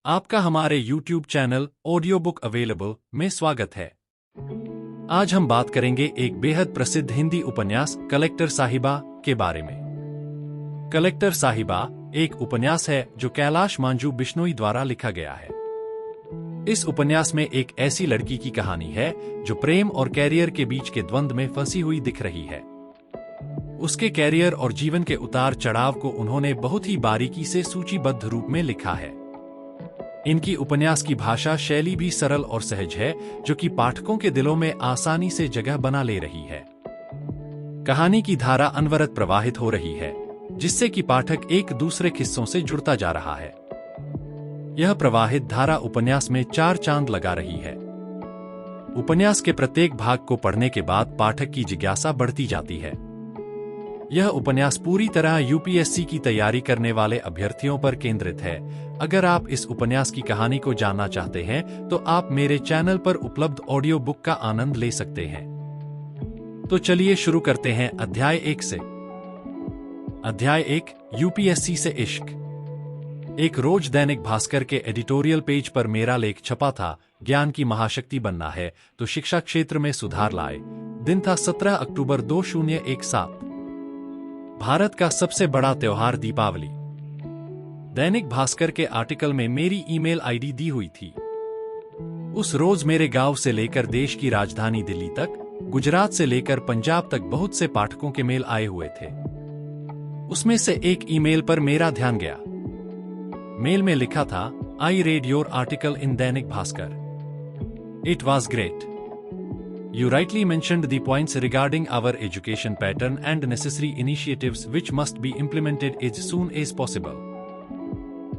आपका हमारे YouTube channel audio book available में स्वागत है। आज हम बात करेंगे एक बेहद प्रसिद्ध हिंदी उपन्यास कलेक्टर साहिबा के बारे में। कलेक्टर साहिबा एक उपन्यास है जो कैलाश मांजू बिश्नोई द्वारा लिखा गया है। इस उपन्यास में एक ऐसी लड़की की कहानी है जो प्रेम और कैरियर के बीच के द्वंद्व में फंसी हुई दिख रही है। उसके कैरियर और जीवन के उतार चढ़ाव को उन्होंने बहुत ही बारीकी से सूचीबद्ध रूप में लिखा है। इनकी उपन्यास की भाषा शैली भी सरल और सहज है, जो कि पाठकों के दिलों में आसानी से जगह बना ले रही है। कहानी की धारा अनवरत प्रवाहित हो रही है, जिससे कि पाठक एक दूसरे किस्सों से जुड़ता जा रहा है। यह प्रवाहित धारा उपन्यास में चार चांद लगा रही है। उपन्यास के प्रत्येक भाग को पढ़ने के बाद पाठक की जिज्ञासा बढ़ती जाती है। यह उपन्यास पूरी तरह यूपीएससी की तैयारी करने वाले अभ्यर्थियों पर केंद्रित है। अगर आप इस उपन्यास की कहानी को जानना चाहते हैं तो आप मेरे चैनल पर उपलब्ध ऑडियो बुक का आनंद ले सकते हैं। तो चलिए शुरू करते हैं अध्याय 1 से। अध्याय 1, यूपीएससी से इश्क। एक रोज दैनिक भास्कर के एडिटोरियल पेज पर मेरा लेख छपा था, ज्ञान की महाशक्ति बनना है तो शिक्षा क्षेत्र में सुधार लाए। दिन था 17 अक्टूबर 2017। भारत का सबसे बड़ा त्योहार दीपावली। दैनिक भास्कर के आर्टिकल में मेरी ईमेल आईडी दी हुई थी। उस रोज मेरे गांव से लेकर देश की राजधानी दिल्ली तक, गुजरात से लेकर पंजाब तक बहुत से पाठकों के मेल आए हुए थे। उसमें से एक ईमेल पर मेरा ध्यान गया। मेल में लिखा था, I read your article in Dainik Bhaskar. It was great. You rightly mentioned the points regarding our education pattern and necessary initiatives which must be implemented as soon as possible.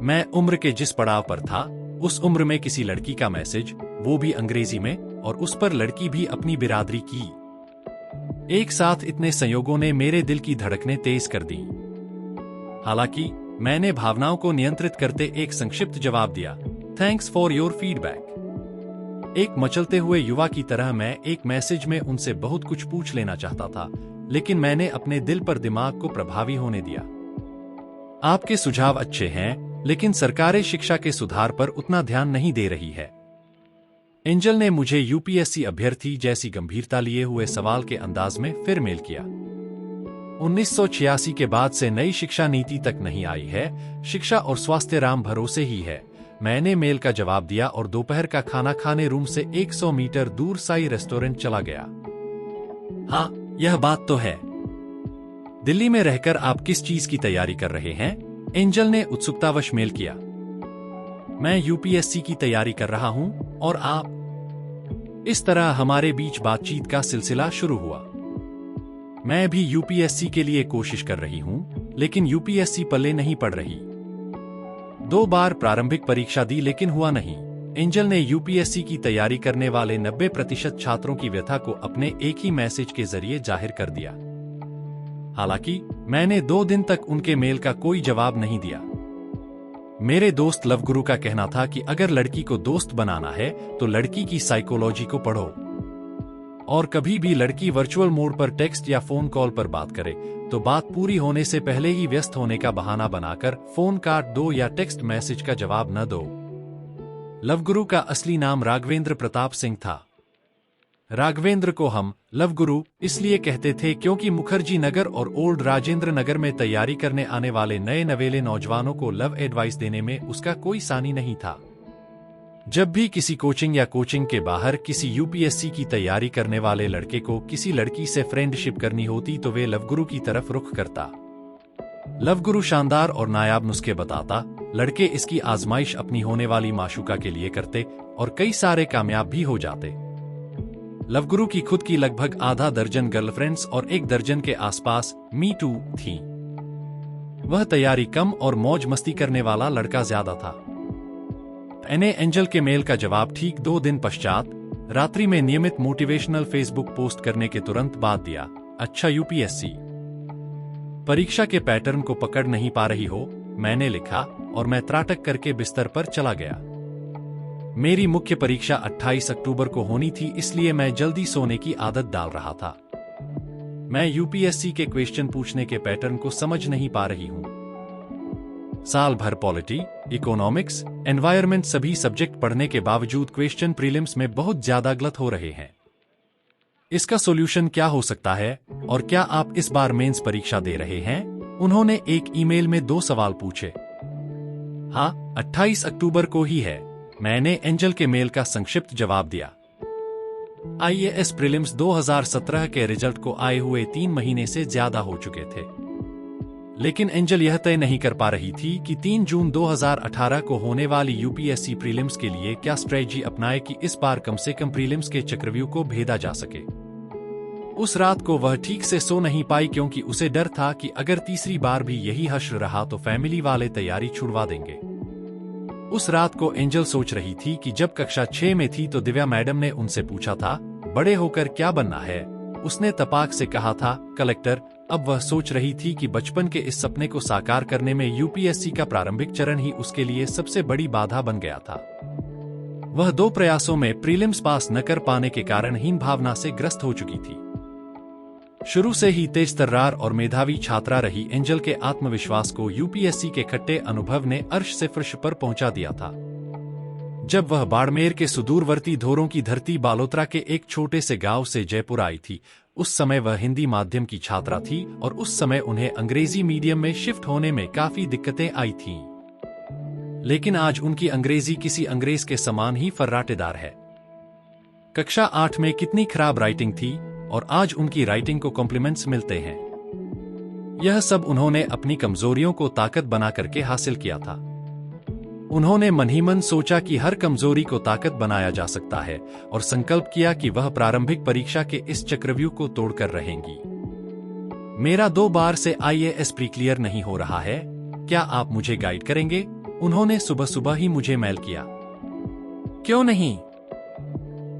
मैं उम्र के जिस पड़ाव पर था, उस उम्र में किसी लड़की का मैसेज, वो भी अंग्रेजी में, और उस पर लड़की भी अपनी बिरादरी की। एक साथ इतने संयोगों ने मेरे दिल की धड़कनें तेज कर दी। हालांकि मैंने भावनाओं को नियंत्रित करते एक संक्षिप्त जवाब दिया, थैंक्स फॉर योर फीडबैक। एक मचलते हुए युवा की तरह मैं एक मैसेज में उनसे बहुत कुछ पूछ लेना चाहता था, लेकिन मैंने अपने दिल पर दिमाग को प्रभावी होने दिया। आपके सुझाव अच्छे हैं, लेकिन सरकारें शिक्षा के सुधार पर उतना ध्यान नहीं दे रही है। एंजल ने मुझे यूपीएससी अभ्यर्थी जैसी गंभीरता लिए हुए सवाल के अंदाज में फिर मेल किया। 1986 के बाद से नई शिक्षा नीति तक नहीं आई है। शिक्षा और स्वास्थ्य राम भरोसे ही है। मैंने मेल का जवाब दिया और दोपहर का खाना खाने रूम से 100 मीटर दूर साई रेस्टोरेंट चला गया। हाँ, यह बात तो है। दिल्ली में रहकर आप किस चीज की तैयारी कर रहे हैं? एंजल ने उत्सुकतावश मेल किया। मैं यूपीएससी की तैयारी कर रहा हूं, और आप? इस तरह हमारे बीच बातचीत का सिलसिला शुरू हुआ। मैं भी यूपीएससी के लिए कोशिश कर रही हूं, लेकिन यूपीएससी पल्ले नहीं पड़ रही। 2 बार प्रारंभिक परीक्षा दी, लेकिन हुआ नहीं। एंजल ने यूपीएससी की तैयारी करने वाले 90% छात्रों की व्यथा को अपने एक ही मैसेज के जरिए जाहिर कर दिया। हालांकि मैंने 2 दिन तक उनके मेल का कोई जवाब नहीं दिया। मेरे दोस्त लवगुरु का कहना था कि अगर लड़की को दोस्त बनाना है तो लड़की की साइकोलॉजी को पढ़ो, और कभी भी लड़की वर्चुअल मोड पर टेक्स्ट या फोन कॉल पर बात करे तो बात पूरी होने से पहले ही व्यस्त होने का बहाना बनाकर फोन काट दो या टेक्स्ट मैसेज का जवाब न दो। लवगुरु का असली नाम राघवेंद्र प्रताप सिंह था। राघवेंद्र को हम लवगुरु इसलिए कहते थे क्योंकि मुखर्जी नगर और ओल्ड राजेंद्र नगर में तैयारी करने आने वाले नए नवेले नौजवानों को लव एडवाइस देने में उसका कोई सानी नहीं था। जब भी किसी कोचिंग या कोचिंग के बाहर किसी यूपीएससी की तैयारी करने वाले लड़के को किसी लड़की से फ्रेंडशिप करनी होती तो वे लवगुरु की तरफ रुख करता। लवगुरु शानदार और नायाब नुस्खे बताता। लड़के इसकी आजमाइश अपनी होने वाली माशूका के लिए करते और कई सारे कामयाब भी हो जाते। लवगुरु की खुद की लगभग आधा दर्जन गर्लफ्रेंड्स और 1 दर्जन के आसपास मी टू थी। वह तैयारी कम और मौज मस्ती करने वाला लड़का ज्यादा था। मैंने एंजल के मेल का जवाब ठीक 2 दिन पश्चात रात्रि में नियमित मोटिवेशनल फेसबुक पोस्ट करने के तुरंत बाद दिया। अच्छा, यूपीएससी परीक्षा के पैटर्न को पकड़ नहीं पा रही हो? मैंने लिखा, और मैं त्राटक करके बिस्तर पर चला गया। मेरी मुख्य परीक्षा 28 अक्टूबर को होनी थी, इसलिए मैं जल्दी सोने की आदत डाल रहा था। मैं यूपीएससी के क्वेश्चन पूछने के पैटर्न को समझ नहीं पा रही हूं। साल भर पॉलिटी, इकोनॉमिक्स, एनवायरनमेंट सभी सब्जेक्ट पढ़ने के बावजूद क्वेश्चन प्रीलिम्स में बहुत ज्यादा गलत हो रहे हैं। इसका सॉल्यूशन क्या हो सकता है और क्या आप इस बार मेंस परीक्षा दे रहे हैं? उन्होंने एक ईमेल में 2 सवाल पूछे। हाँ, 28 अक्टूबर को ही है। मैंने एंजल के मेल का संक्षिप्त जवाब दिया। आईएएस प्रीलिम्स 2017 के रिजल्ट को आए हुए 3 महीने से ज्यादा हो चुके थे, लेकिन एंजल यह तय नहीं कर पा रही थी कि 3 जून 2018 को होने वाली यूपीएससी प्रीलिम्स के लिए क्या स्ट्रेटजी अपनाए कि इस बार कम से कम प्रीलिम्स के चक्रव्यूह को भेदा जा सके। उस रात को वह ठीक से सो नहीं पाई क्योंकि उसे डर था कि अगर तीसरी बार भी यही हश्र रहा तो फैमिली वाले तैयारी छुड़वा देंगे। उस रात को एंजल सोच रही थी कि जब कक्षा 6 में थी तो दिव्या मैडम ने उनसे पूछा था, बड़े होकर क्या बनना है? उसने तपाक से कहा था, कलेक्टर। अब वह सोच रही थी कि बचपन के इस सपने को साकार करने में यूपीएससी का प्रारंभिक चरण ही उसके लिए सबसे बड़ी बाधा बन गया था। वह 2 प्रयासों में प्रीलिम्स पास न कर पाने के कारण हीन भावना से ग्रस्त हो चुकी थी। शुरू से ही तेज तर्रार और मेधावी छात्रा रही एंजल के आत्मविश्वास को यूपीएससी के खट्टे अनुभव ने अर्श से फर्श पर पहुंचा दिया था। जब वह बाड़मेर के सुदूरवर्ती धोरों की धरती बालोतरा के एक छोटे से गांव से जयपुर आई थी, उस समय वह हिंदी माध्यम की छात्रा थी और उस समय उन्हें अंग्रेजी मीडियम में शिफ्ट होने में काफी दिक्कतें आई थीं। लेकिन आज उनकी अंग्रेजी किसी अंग्रेज के समान ही फर्राटेदार है। कक्षा 8 में कितनी खराब राइटिंग थी और आज उनकी राइटिंग को कॉम्प्लीमेंट्स मिलते हैं। यह सब उन्होंने अपनी कमजोरियों को ताकत बना करके हासिल किया था। उन्होंने मन ही मन सोचा कि हर कमजोरी को ताकत बनाया जा सकता है और संकल्प किया कि वह प्रारंभिक परीक्षा के इस चक्रव्यूह को तोड़कर रहेंगी। मेरा 2 बार से आईएएस प्री क्लियर नहीं हो रहा है, क्या आप मुझे गाइड करेंगे? उन्होंने सुबह सुबह ही मुझे मेल किया। क्यों नहीं,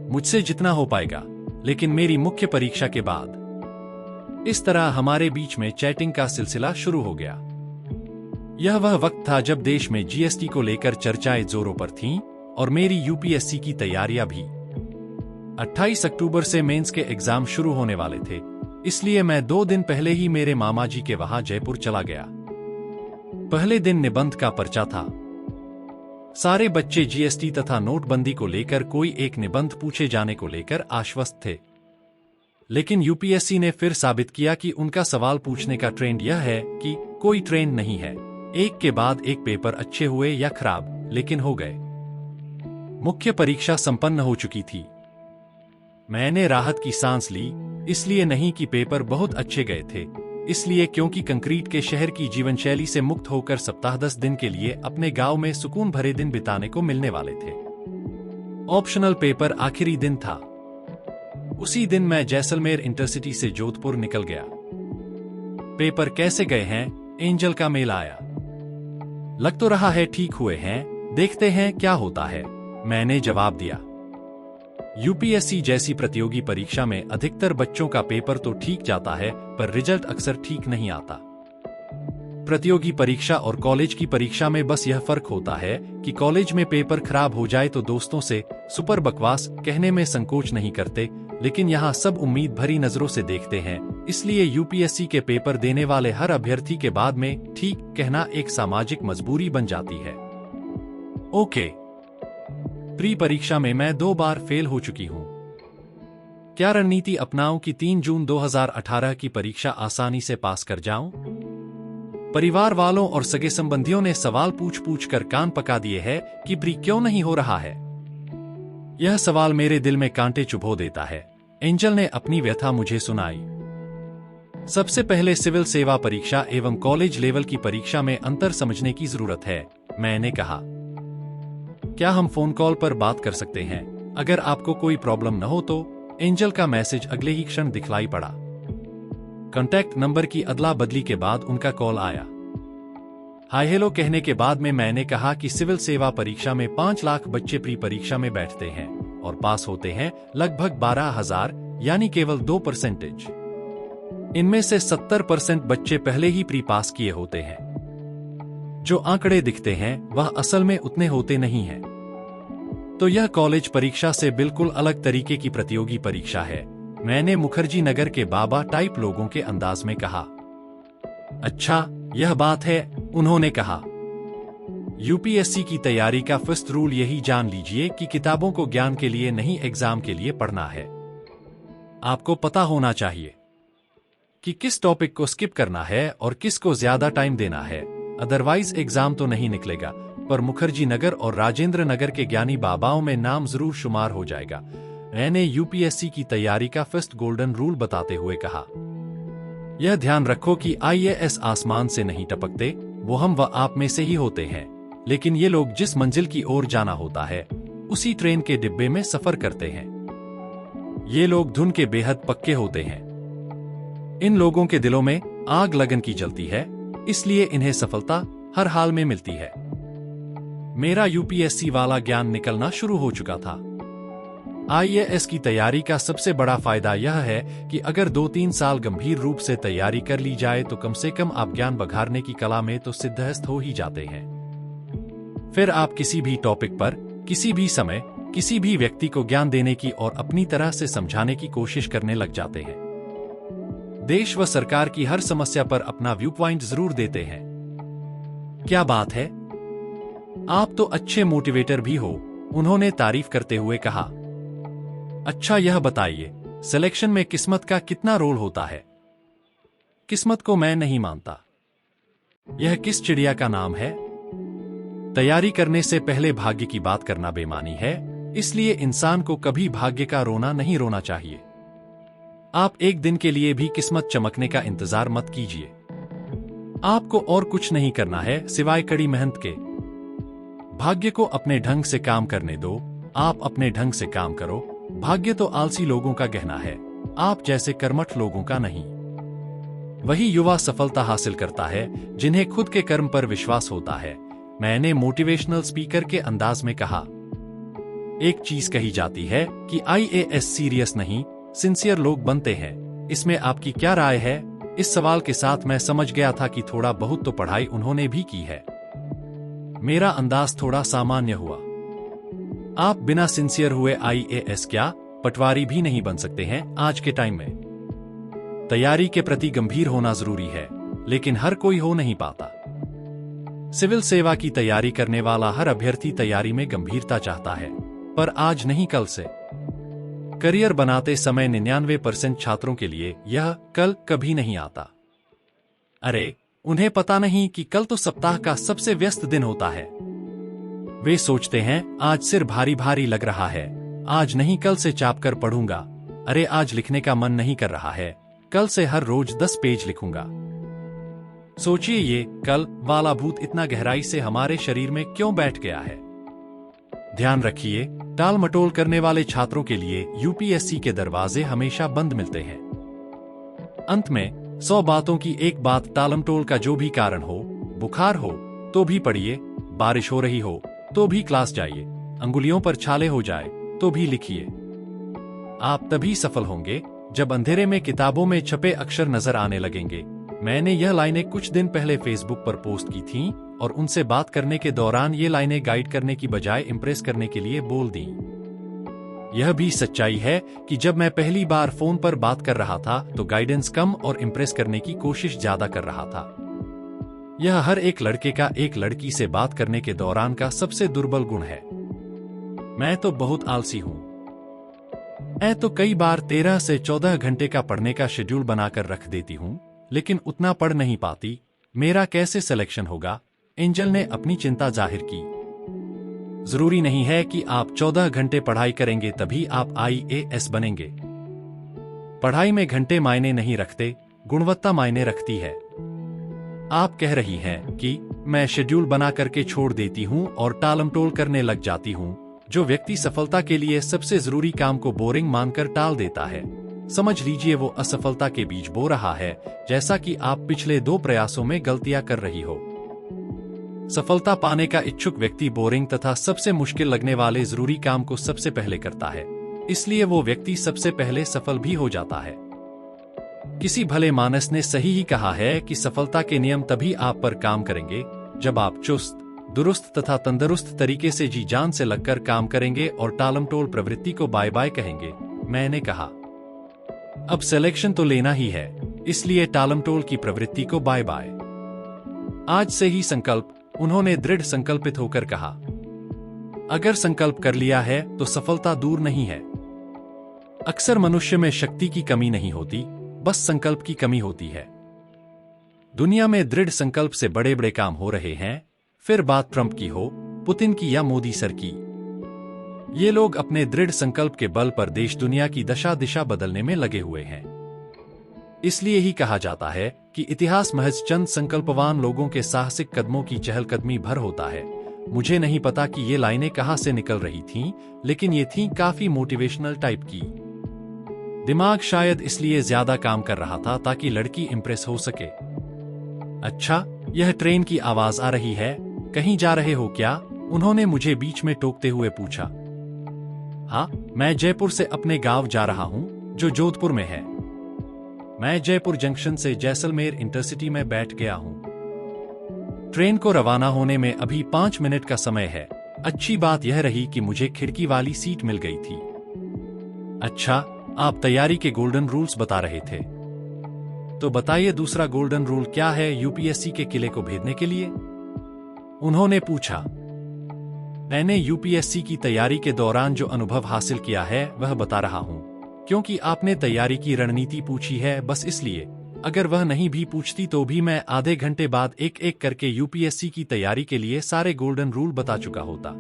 मुझसे जितना हो पाएगा, लेकिन मेरी मुख्य परीक्षा के बाद। इस तरह हमारे बीच में चैटिंग का सिलसिला शुरू हो गया। यह वह वक्त था जब देश में जीएसटी को लेकर चर्चाएं जोरों पर थीं और मेरी यूपीएससी की तैयारियां भी। 28 अक्टूबर से मेंस के एग्जाम शुरू होने वाले थे, इसलिए मैं 2 दिन पहले ही मेरे मामा जी के वहां जयपुर चला गया। पहले दिन निबंध का पर्चा था। सारे बच्चे जीएसटी तथा नोटबंदी को लेकर कोई एक निबंध पूछे जाने को लेकर आश्वस्त थे, लेकिन यूपीएससी ने फिर साबित किया कि उनका सवाल पूछने का ट्रेंड यह है कि कोई ट्रेंड नहीं है। एक के बाद एक पेपर अच्छे हुए या खराब, लेकिन हो गए। मुख्य परीक्षा संपन्न हो चुकी थी। मैंने राहत की सांस ली, इसलिए नहीं कि पेपर बहुत अच्छे गए थे, इसलिए क्योंकि कंक्रीट के शहर की जीवनशैली से मुक्त होकर सप्ताह 10 दिन के लिए अपने गांव में सुकून भरे दिन बिताने को मिलने वाले थे। ऑप्शनल पेपर आखिरी दिन था। उसी दिन मैं जैसलमेर इंटरसिटी से जोधपुर निकल गया। पेपर कैसे गए हैं? एंजल का मेल आया। लग तो रहा है ठीक हुए हैं, देखते हैं क्या होता है, मैंने जवाब दिया। यूपीएससी जैसी प्रतियोगी परीक्षा में अधिकतर बच्चों का पेपर तो ठीक जाता है, पर रिजल्ट अक्सर ठीक नहीं आता। प्रतियोगी परीक्षा और कॉलेज की परीक्षा में बस यह फर्क होता है कि कॉलेज में पेपर खराब हो जाए तो दोस्तों से सुपर बकवास कहने में संकोच नहीं करते, लेकिन यहाँ सब उम्मीद भरी नजरों से देखते हैं। इसलिए यूपीएससी के पेपर देने वाले हर अभ्यर्थी के बाद में ठीक कहना एक सामाजिक मजबूरी बन जाती है। ओके, प्री परीक्षा में मैं 2 बार फेल हो चुकी हूं। क्या रणनीति अपनाऊं कि 3 जून 2018 की परीक्षा आसानी से पास कर जाऊं? परिवार वालों और सगे संबंधियों ने सवाल पूछ कर कान पका दिए हैं कि प्री क्यों नहीं हो रहा है। यह सवाल मेरे दिल में कांटे चुभो देता है। एंजल ने अपनी व्यथा मुझे सुनाई। सबसे पहले सिविल सेवा परीक्षा एवं कॉलेज लेवल की परीक्षा में अंतर समझने की जरूरत है, मैंने कहा। क्या हम फोन कॉल पर बात कर सकते हैं? अगर आपको कोई प्रॉब्लम न हो तो। एंजल का मैसेज अगले ही क्षण दिखलाई पड़ा। कॉन्टैक्ट नंबर की अदला बदली के बाद उनका कॉल आया। हाय हेलो कहने के बाद में मैंने कहा कि सिविल सेवा परीक्षा में 5 लाख बच्चे प्री परीक्षा में बैठते हैं और पास होते हैं लगभग 12,000, यानी केवल 2%। इनमें से 70% बच्चे पहले ही प्री पास किए होते हैं। जो आंकड़े दिखते हैं वह असल में उतने होते नहीं हैं। तो यह कॉलेज परीक्षा से बिल्कुल अलग तरीके की प्रतियोगी परीक्षा है, मैंने मुखर्जी नगर के बाबा टाइप लोगों के अंदाज में कहा। अच्छा, यह बात है, उन्होंने कहा। यूपीएससी की तैयारी का फर्स्ट रूल यही जान लीजिए कि किताबों को ज्ञान के लिए नहीं एग्जाम के लिए पढ़ना है। आपको पता होना चाहिए कि किस टॉपिक को स्किप करना है और किसको ज्यादा टाइम देना है, अदरवाइज एग्जाम तो नहीं निकलेगा, पर मुखर्जी नगर और राजेंद्र नगर के ज्ञानी बाबाओं में नाम जरूर शुमार हो जाएगा। मैंने यूपीएससी की तैयारी का फर्स्ट गोल्डन रूल बताते हुए कहा, यह ध्यान रखो कि आईएएस आसमान से नहीं टपकते, वो हम व आप में से ही होते हैं, लेकिन ये लोग जिस मंजिल की ओर जाना होता है उसी ट्रेन के डिब्बे में सफर करते हैं। ये लोग धुन के बेहद पक्के होते हैं। इन लोगों के दिलों में आग लगन की जलती है, इसलिए इन्हें सफलता हर हाल में मिलती है। मेरा यूपीएससी वाला ज्ञान निकलना शुरू हो चुका था। आईएएस की तैयारी का सबसे बड़ा फायदा यह है कि अगर 2-3 साल गंभीर रूप से तैयारी कर ली जाए तो कम से कम आप ज्ञान बघारने की कला में तो सिद्धहस्त हो ही जाते हैं। फिर आप किसी भी टॉपिक पर, किसी भी समय, किसी भी व्यक्ति को ज्ञान देने की और अपनी तरह से समझाने की कोशिश करने लग जाते हैं। देश व सरकार की हर समस्या पर अपना व्यू पॉइंट जरूर देते हैं। क्या बात है, आप तो अच्छे मोटिवेटर भी हो, उन्होंने तारीफ करते हुए कहा। अच्छा यह बताइए, सिलेक्शन में किस्मत का कितना रोल होता है? किस्मत को मैं नहीं मानता। यह किस चिड़िया का नाम है? तैयारी करने से पहले भाग्य की बात करना बेमानी है, इसलिए इंसान को कभी भाग्य का रोना नहीं रोना चाहिए। आप एक दिन के लिए भी किस्मत चमकने का इंतजार मत कीजिए। आपको और कुछ नहीं करना है सिवाय कड़ी मेहनत के। भाग्य को अपने ढंग से काम करने दो, आप अपने ढंग से काम करो। भाग्य तो आलसी लोगों का गहना है, आप जैसे कर्मठ लोगों का नहीं। वही युवा सफलता हासिल करता है जिन्हें खुद के कर्म पर विश्वास होता है। मैंने मोटिवेशनल स्पीकर के अंदाज में कहा, एक चीज कही जाती है कि आईएएस सीरियस नहीं सिंसियर लोग बनते हैं, इसमें आपकी क्या राय है? इस सवाल के साथ मैं समझ गया था कि थोड़ा बहुत तो पढ़ाई उन्होंने भी की है। मेरा अंदाज थोड़ा सामान्य हुआ। आप बिना सिंसियर हुए आईएएस क्या पटवारी भी नहीं बन सकते हैं आज के टाइम में। तैयारी के प्रति गंभीर होना जरूरी है, लेकिन हर कोई हो नहीं पाता। सिविल सेवा की तैयारी करने वाला हर अभ्यर्थी तैयारी में गंभीरता चाहता है, पर आज नहीं कल से। करियर बनाते समय 99% छात्रों के लिए यह कल कभी नहीं आता। अरे, उन्हें पता नहीं कि कल तो सप्ताह का सबसे व्यस्त दिन होता है। वे सोचते हैं आज सिर भारी भारी लग रहा है, आज नहीं कल से चाप कर पढ़ूंगा। अरे, आज लिखने का मन नहीं कर रहा है, कल से हर रोज 10 पेज लिखूंगा। सोचिए ये कल वाला भूत इतना गहराई से हमारे शरीर में क्यों बैठ गया है। ध्यान रखिए, टाल मटोल करने वाले छात्रों के लिए यूपीएससी के दरवाजे हमेशा बंद मिलते हैं। अंत में 100 बातों की एक बात, टालमटोल का जो भी कारण हो, बुखार हो तो भी पढ़िए, बारिश हो रही हो तो भी क्लास जाइए, अंगुलियों पर छाले हो जाए तो भी लिखिए। आप तभी सफल होंगे जब अंधेरे में किताबों में छपे अक्षर नजर आने लगेंगे। मैंने यह लाइनें कुछ दिन पहले फेसबुक पर पोस्ट की थीं और उनसे बात करने के दौरान ये लाइनें गाइड करने की बजाय इंप्रेस करने के लिए बोल दी। यह भी सच्चाई है कि जब मैं पहली बार फोन पर बात कर रहा था तो गाइडेंस कम और इंप्रेस करने की कोशिश ज्यादा कर रहा था। यह हर एक लड़के का एक लड़की से बात करने के दौरान का सबसे दुर्बल गुण है। मैं तो बहुत आलसी हूं। मैं तो कई बार 13 से 14 घंटे का पढ़ने का शेड्यूल बनाकर रख देती हूं, लेकिन उतना पढ़ नहीं पाती। मेरा कैसे सिलेक्शन होगा? एंजल ने अपनी चिंता जाहिर की। जरूरी नहीं है कि आप 14 घंटे पढ़ाई करेंगे तभी आप आईएएस बनेंगे। पढ़ाई में घंटे मायने नहीं रखते, गुणवत्ता मायने रखती है। आप कह रही हैं कि मैं शेड्यूल बना करके छोड़ देती हूं और टालमटोल करने लग जाती हूं। जो व्यक्ति सफलता के लिए सबसे जरूरी काम को बोरिंग मानकर टाल देता है, समझ लीजिए वो असफलता के बीज बो रहा है, जैसा कि आप पिछले 2 प्रयासों में गलतियां कर रही हो। सफलता पाने का इच्छुक व्यक्ति बोरिंग तथा सबसे मुश्किल लगने वाले जरूरी काम को सबसे पहले करता है, इसलिए वो व्यक्ति सबसे पहले सफल भी हो जाता है। किसी भले मानस ने सही ही कहा है कि सफलता के नियम तभी आप पर काम करेंगे जब आप चुस्त, दुरुस्त तथा तंदुरुस्त तरीके से जी जान से लगकर काम करेंगे और टालमटोल प्रवृत्ति को बाय बाय कहेंगे। मैंने कहा, अब सिलेक्शन तो लेना ही है, इसलिए टालमटोल की प्रवृत्ति को बाय बाय। आज से ही संकल्प, उन्होंने दृढ़ संकल्पित होकर कहा, अगर संकल्प कर लिया है तो सफलता दूर नहीं है। अक्सर मनुष्य में शक्ति की कमी नहीं होती, बस संकल्प की कमी होती है। दुनिया में दृढ़ संकल्प से बड़े बड़े काम हो रहे हैं, फिर बात ट्रंप की हो, पुतिन की या मोदी सर की। ये लोग अपने दृढ़ संकल्प के बल पर देश दुनिया की दशा दिशा बदलने में लगे हुए हैं। इसलिए ही कहा जाता है कि इतिहास महज चंद संकल्पवान लोगों के साहसिक कदमों की चहलकदमी भर होता है। मुझे नहीं पता कि ये लाइनें कहां से निकल रही थीं, लेकिन ये थीं काफी मोटिवेशनल टाइप की। दिमाग शायद इसलिए ज्यादा काम कर रहा था ताकि लड़की इंप्रेस हो सके। अच्छा, यह ट्रेन की आवाज आ रही है, कहीं जा रहे हो क्या? उन्होंने मुझे बीच में टोकते हुए पूछा। हाँ, मैं जयपुर से अपने गांव जा रहा हूं, जो जोधपुर में है। मैं जयपुर जंक्शन से जैसलमेर इंटरसिटी में बैठ गया हूं। ट्रेन को रवाना होने में अभी 5 मिनट का समय है। अच्छी बात यह रही कि मुझे खिड़की वाली सीट मिल गई थी। अच्छा, आप तैयारी के गोल्डन रूल्स बता रहे थे, तो बताइए दूसरा गोल्डन रूल क्या है यूपीएससी के किले को भेदने के लिए? उन्होंने पूछा। मैंने यूपीएससी की तैयारी के दौरान जो अनुभव हासिल किया है वह बता रहा हूं, क्योंकि आपने तैयारी की रणनीति पूछी है, बस इसलिए। अगर वह नहीं भी पूछती तो भी मैं आधे घंटे बाद एक एक करके यूपीएससी की तैयारी के लिए सारे गोल्डन रूल बता चुका होता।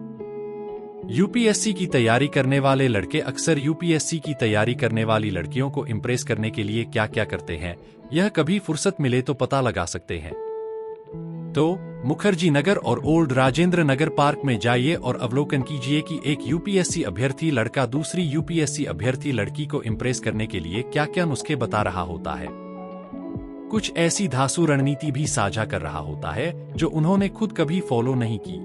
यूपीएससी की तैयारी करने वाले लड़के अक्सर यूपीएससी की तैयारी करने वाली लड़कियों को इंप्रेस करने के लिए क्या क्या करते हैं, यह कभी फुर्सत मिले तो पता लगा सकते हैं। तो मुखर्जी नगर और ओल्ड राजेंद्र नगर पार्क में जाइए और अवलोकन कीजिए कि एक यूपीएससी अभ्यर्थी लड़का दूसरी यूपीएससी अभ्यर्थी लड़की को इंप्रेस करने के लिए क्या क्या नुस्खे बता रहा होता है। कुछ ऐसी धांसू रणनीति भी साझा कर रहा होता है जो उन्होंने खुद कभी फॉलो नहीं की।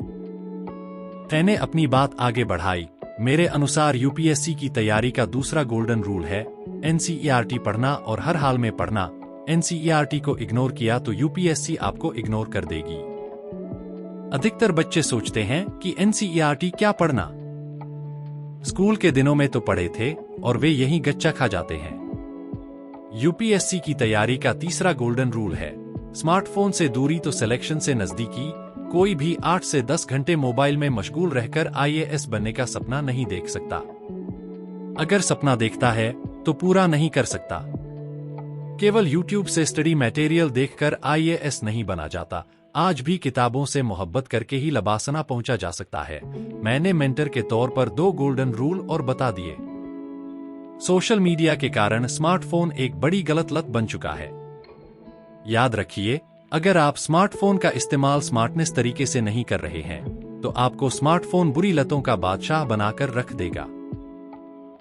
मैंने अपनी बात आगे बढ़ाई। मेरे अनुसार यूपीएससी की तैयारी का दूसरा गोल्डन रूल है एनसीईआरटी पढ़ना और हर हाल में पढ़ना। एनसीईआरटी को इग्नोर किया तो यूपीएससी आपको इग्नोर कर देगी। अधिकतर बच्चे सोचते हैं कि एनसीईआरटी क्या पढ़ना, स्कूल के दिनों में तो पढ़े थे और वे यहीं गच्चा खा जाते हैं। यूपीएससी की तैयारी का तीसरा गोल्डन रूल है स्मार्टफोन से दूरी तो सिलेक्शन से नजदीकी। कोई भी 8 से 10 घंटे मोबाइल में मशगूल रहकर आईएएस बनने का सपना नहीं देख सकता। अगर सपना देखता है तो पूरा नहीं कर सकता। केवल यूट्यूब से स्टडी मटेरियल देखकर आईएएस नहीं बना जाता। आज भी किताबों से मोहब्बत करके ही लबासना पहुंचा जा सकता है। मैंने मेंटर के तौर पर 2 गोल्डन रूल और बता दिए। सोशल मीडिया के कारण स्मार्टफोन एक बड़ी गलत लत बन चुका है। याद रखिए, अगर आप स्मार्टफोन का इस्तेमाल स्मार्टनेस तरीके से नहीं कर रहे हैं तो आपको स्मार्टफोन बुरी लतों का बादशाह बनाकर रख देगा।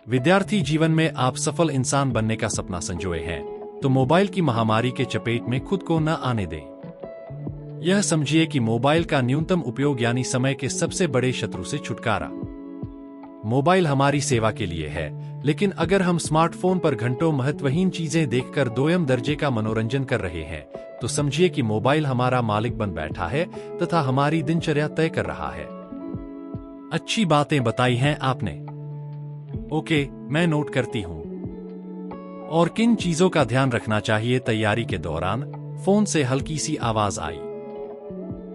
विद्यार्थी जीवन में आप सफल इंसान बनने का सपना संजोए हैं तो मोबाइल की महामारी के चपेट में खुद को न आने दें। यह समझिए कि मोबाइल का न्यूनतम उपयोग यानी समय के सबसे बड़े शत्रु से छुटकारा। मोबाइल हमारी सेवा के लिए है, लेकिन अगर हम स्मार्टफोन पर घंटों महत्वहीन चीजें देखकर दोयम दर्जे का मनोरंजन कर रहे हैं तो समझिए कि मोबाइल हमारा मालिक बन बैठा है तथा हमारी दिनचर्या तय कर रहा है। अच्छी बातें बताई हैं आपने। ओके, मैं नोट करती हूं। और किन चीजों का ध्यान रखना चाहिए तैयारी के दौरान? फोन से हल्की सी आवाज आई।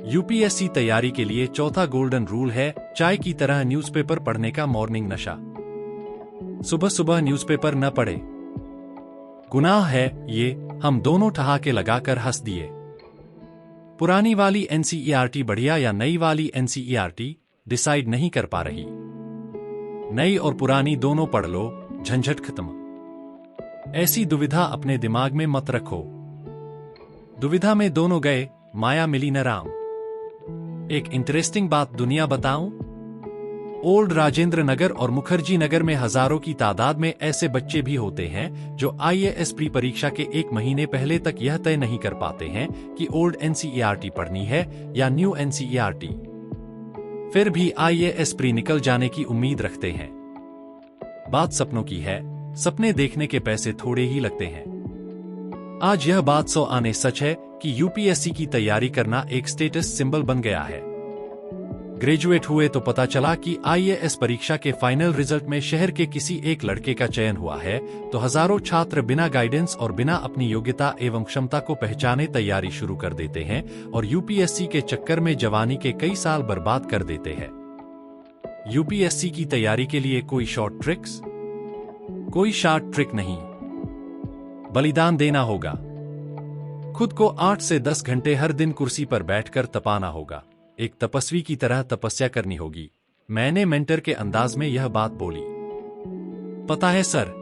यूपीएससी तैयारी के लिए चौथा गोल्डन रूल है चाय की तरह न्यूज़पेपर पढ़ने का मॉर्निंग नशा। सुबह सुबह न्यूज़पेपर न पढ़े, गुनाह है ये। हम दोनों ठहाके लगाकर हंस दिए। पुरानी वाली एनसीईआरटी बढ़िया या नई वाली एनसीईआरटी, डिसाइड नहीं कर पा रही। नई और पुरानी दोनों पढ़ लो, झंझट खत्म। ऐसी दुविधा अपने दिमाग में मत रखो। दुविधा में दोनों गए, माया मिली न राम। एक इंटरेस्टिंग बात दुनिया बताऊं? ओल्ड राजेंद्र नगर और मुखर्जी नगर में हजारों की तादाद में ऐसे बच्चे भी होते हैं जो आईएएस प्री परीक्षा के 1 महीने पहले तक यह तय नहीं कर पाते हैं कि ओल्ड एनसीईआरटी पढ़नी है या न्यू एनसीईआरटी। फिर भी आईएएस प्री निकल जाने की उम्मीद रखते हैं। बात सपनों की है, सपने देखने के पैसे थोड़े ही लगते हैं। आज यह बात 100 आने सच है कि यूपीएससी की तैयारी करना एक स्टेटस सिंबल बन गया है। ग्रेजुएट हुए तो पता चला कि आईएएस परीक्षा के फाइनल रिजल्ट में शहर के किसी एक लड़के का चयन हुआ है, तो हजारों छात्र बिना गाइडेंस और बिना अपनी योग्यता एवं क्षमता को पहचाने तैयारी शुरू कर देते हैं और यूपीएससी के चक्कर में जवानी के कई साल बर्बाद कर देते हैं। यूपीएससी की तैयारी के लिए कोई शॉर्ट ट्रिक्स? कोई शॉर्ट ट्रिक नहीं। बलिदान देना होगा। खुद को 8 से 10 घंटे हर दिन कुर्सी पर बैठकर तपाना होगा। एक तपस्वी की तरह तपस्या करनी होगी। मैंने मेंटर के अंदाज में यह बात बोली। पता है सर,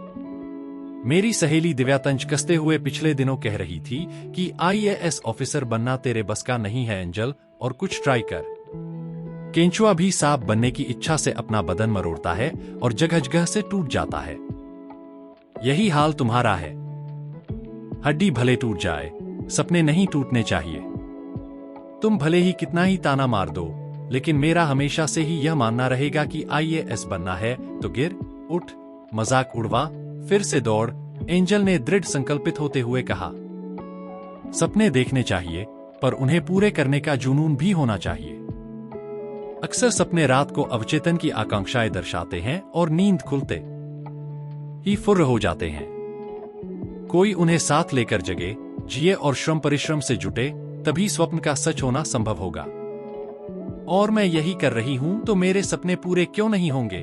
मेरी सहेली दिव्यातंज कसते हुए पिछले दिनों कह रही थी कि आईएएस ऑफिसर बनना तेरे बस का नहीं है एंजल, और कुछ ट्राई कर। केंचुआ भी सांप बनने की इच्छा से अपना बदन मरोड़ता है और जगह जगह से टूट जाता है। यही हाल तुम्हारा है। हड्डी भले टूट जाए, सपने नहीं टूटने चाहिए। तुम भले ही कितना ही ताना मार दो, लेकिन मेरा हमेशा से ही यह मानना रहेगा कि आईएएस बनना है तो गिर, उठ, मजाक उड़वा, फिर से दौड़, एंजल ने दृढ़ संकल्पित होते हुए कहा। सपने देखने चाहिए, पर उन्हें पूरे करने का जुनून भी होना चाहिए। अक्सर सपने रात को अवचेतन की आकांक्षाएं दर्शाते हैं और नींद खुलते ही फुर्र हो जाते हैं। कोई उन्हें साथ लेकर जगे, जिए और श्रम परिश्रम से जुटे, तभी स्वप्न का सच होना संभव होगा। और मैं यही कर रही हूं, तो मेरे सपने पूरे क्यों नहीं होंगे?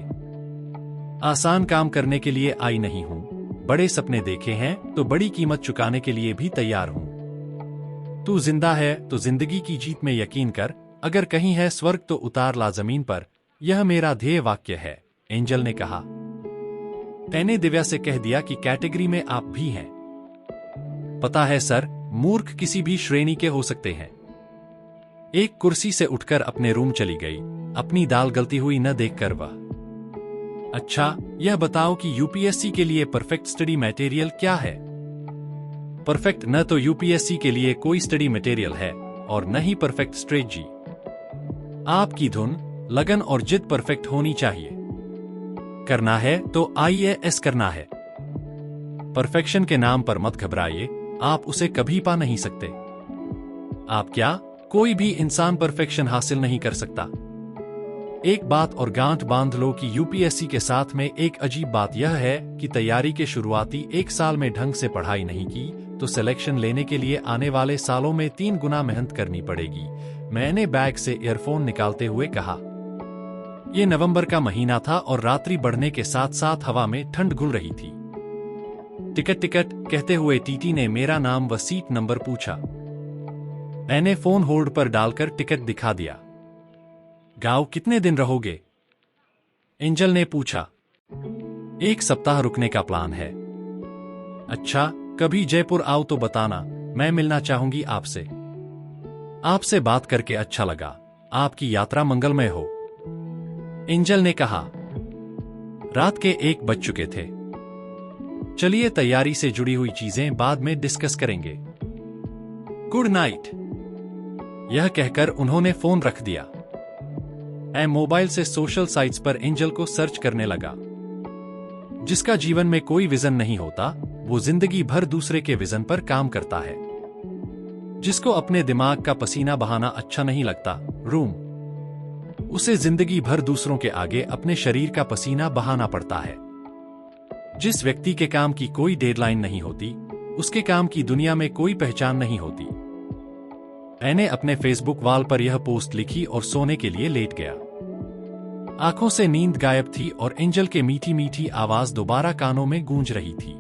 आसान काम करने के लिए आई नहीं हूं, बड़े सपने देखे हैं तो बड़ी कीमत चुकाने के लिए भी तैयार हूं। तू जिंदा है तो जिंदगी की जीत में यकीन कर, अगर कहीं है स्वर्ग तो उतार ला जमीन पर, यह मेरा ध्येय वाक्य है, एंजल ने कहा। मैंने दिव्या से कह दिया कि कैटेगरी में आप भी हैं। पता है सर, मूर्ख किसी भी श्रेणी के हो सकते हैं। एक कुर्सी से उठकर अपने रूम चली गई, अपनी दाल गलती हुई न देखकर वह। अच्छा, यह बताओ कि यूपीएससी के लिए परफेक्ट स्टडी मटेरियल क्या है? परफेक्ट न तो यूपीएससी के लिए कोई स्टडी मटेरियल है और न ही परफेक्ट स्ट्रेटजी। आपकी धुन, लगन और जिद परफेक्ट होनी चाहिए। करना है तो आईएएस करना है। परफेक्शन के नाम पर मत घबराइए, आप उसे कभी पा नहीं सकते। आप क्या, कोई भी इंसान परफेक्शन हासिल नहीं कर सकता। एक बात और गांठ बांध लो कि यूपीएससी के साथ में एक अजीब बात यह है कि तैयारी के शुरुआती 1 साल में ढंग से पढ़ाई नहीं की तो सिलेक्शन लेने के लिए आने वाले सालों में 3 गुना मेहनत करनी पड़ेगी। मैंने बैग से ईयरफोन निकालते हुए कहा। ये नवंबर का महीना था और रात्रि बढ़ने के साथ साथ हवा में ठंड घुल रही थी। टिकट टिकट कहते हुए टीटी ने मेरा नाम व सीट नंबर पूछा। मैंने फोन होल्ड पर डालकर टिकट दिखा दिया। गांव कितने दिन रहोगे? एंजल ने पूछा। 1 सप्ताह रुकने का प्लान है। अच्छा, कभी जयपुर आओ तो बताना, मैं मिलना चाहूंगी आपसे। आपसे बात करके अच्छा लगा। आपकी यात्रा मंगलमय हो। एंजल ने कहा। रात के 1 बज चुके थे। चलिए तैयारी से जुड़ी हुई चीजें बाद में डिस्कस करेंगे। Good night. यह कहकर उन्होंने फोन रख दिया। मैं मोबाइल से सोशल साइट्स पर एंजल को सर्च करने लगा। जिसका जीवन में कोई विजन नहीं होता, वो जिंदगी भर दूसरे के विजन पर काम करता है। जिसको अपने दिमाग का पसीना बहाना अच्छा नहीं लगता, उसे जिंदगी भर दूसरों के आगे अपने शरीर का पसीना बहाना पड़ता है। जिस व्यक्ति के काम की कोई डेडलाइन नहीं होती, उसके काम की दुनिया में कोई पहचान नहीं होती। मैंने अपने फेसबुक वॉल पर यह पोस्ट लिखी और सोने के लिए लेट गया। आंखों से नींद गायब थी और एंजल के मीठी मीठी आवाज दोबारा कानों में गूंज रही थी।